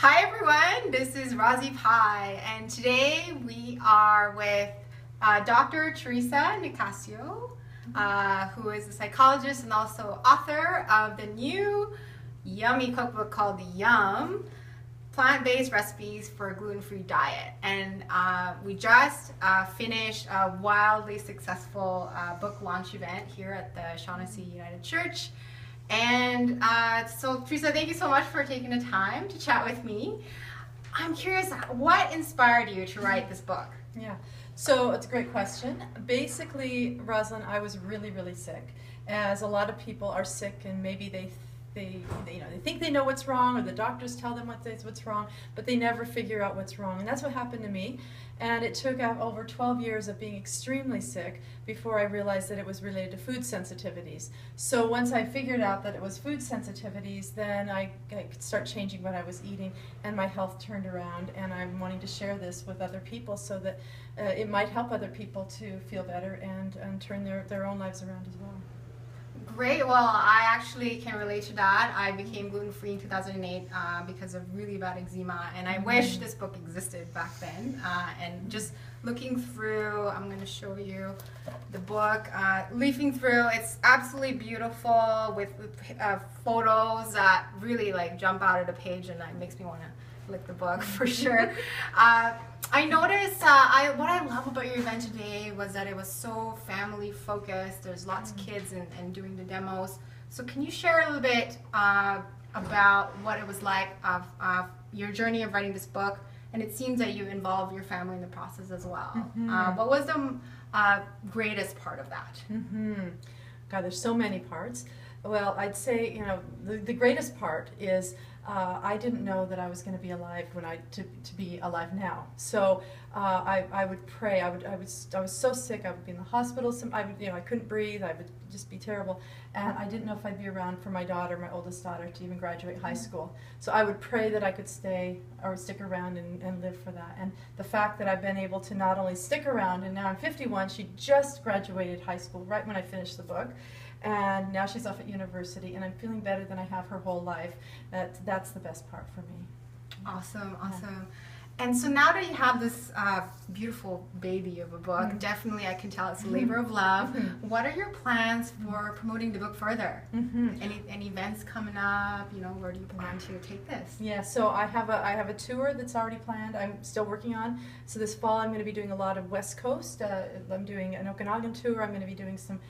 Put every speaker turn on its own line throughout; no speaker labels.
Hi everyone, this is RozzyPie, and today we are with Dr. Theresa Nicassio, who is a psychologist and also author of the new yummy cookbook called Yum, Plant-Based Recipes for a Gluten-Free Diet. And we just finished a wildly successful book launch event here at the Shaughnessy United Church. And so Theresa, thank you so much for taking the time to chat with me. I'm curious, what inspired you to write this book?
Yeah, so it's a great question. Basically, Rosalind, I was really sick, as a lot of people are sick, and maybe they think they know what's wrong, or the doctors tell them what's wrong, but they never figure out what's wrong. And that's what happened to me. And it took over 12 years of being extremely sick before I realized that it was related to food sensitivities. So once I figured out that it was food sensitivities, then I could start changing what I was eating, and my health turned around. And I'm wanting to share this with other people so that it might help other people to feel better and turn their own lives around as well.
Great. Well, I actually can relate to that. I became gluten-free in 2008 because of really bad eczema, and I wish this book existed back then. And just looking through, I'm going to show you the book, leafing through, it's absolutely beautiful with photos that really jump out of the page, and it makes me want to lick the book for sure. I noticed what I love about your event today was that it was so family focused. There's lots of kids and doing the demos. So can you share a little bit about what it was like of your journey of writing this book? And it seems that you involved your family in the process as well. What was the greatest part of that?
God, there's so many parts. Well, I'd say, the greatest part is I didn't know that I was going to be alive to be alive now. So I would pray. I was so sick. I would be in the hospital. I couldn't breathe. I would just be terrible, and I didn't know if I'd be around for my oldest daughter, to even graduate high school. So I would pray that I could stay or stick around and live for that. And the fact that I've been able to not only stick around, and now I'm 51. She just graduated high school right when I finished the book. And now she's off at university, and I'm feeling better than I have her whole life. That's the best part for me.
Awesome, awesome. And so now that you have this beautiful baby of a book, definitely I can tell it's a labor of love. What are your plans for promoting the book further? Any events coming up? Where do you plan to take this?
Yeah, so I have a tour that's already planned. I'm still working on. So this fall I'm going to be doing a lot of West Coast. I'm doing an Okanagan tour. I'm going to be doing some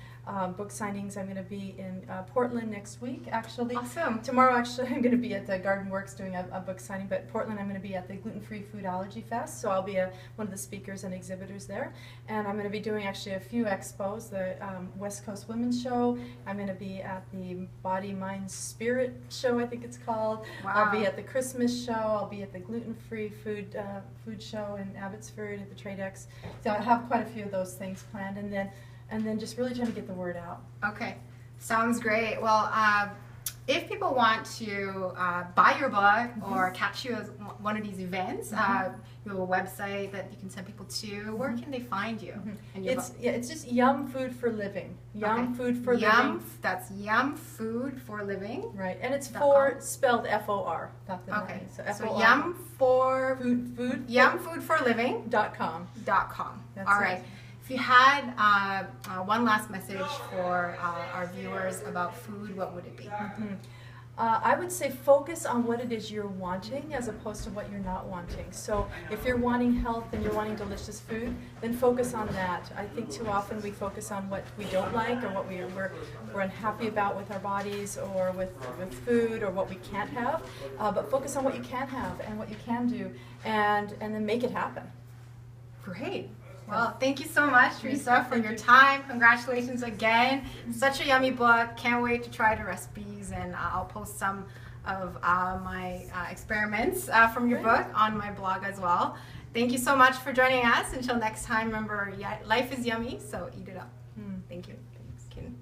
book signings. I'm going to be in Portland next week, actually.
Awesome.
Tomorrow, actually, I'm going to be at the Garden Works doing a book signing, but Portland, I'm going to be at the Gluten-Free Foodology Fest, so I'll be one of the speakers and exhibitors there. And I'm going to be doing actually a few expos, the West Coast Women's Show. I'm going to be at the Body, Mind, Spirit Show, I think it's called.
Wow.
I'll be at the Christmas Show. I'll be at the Gluten-Free Food Show in Abbotsford at the TradeX. So I have quite a few of those things planned, and then just really trying to get the word out.
Okay, sounds great. Well, if people want to buy your book or catch you at one of these events, you have a website that you can send people to. Where can they find you?
It's just Yum Food for Living. Yum Food for Living.
That's Yum Food for Living.
Right, and it's spelled F-O-R.
Okay,
so
Yum for
Food.
Yum Food for Living.
.com.
All right. If you had one last message for our viewers about food, what would it be?
I would say focus on what it is you're wanting as opposed to what you're not wanting. So if you're wanting health and you're wanting delicious food, then focus on that. I think too often we focus on what we don't like, or what we're unhappy about with our bodies, or with food, or what we can't have. But focus on what you can have and what you can do, and then make it happen.
Great. Well, thank you so much, Theresa, for your time. Congratulations again. Such a yummy book. Can't wait to try the recipes, and I'll post some of my experiments from your book on my blog as well. Thank you so much for joining us. Until next time, remember, life is yummy, so eat it up. Thank you. Thanks, Kim.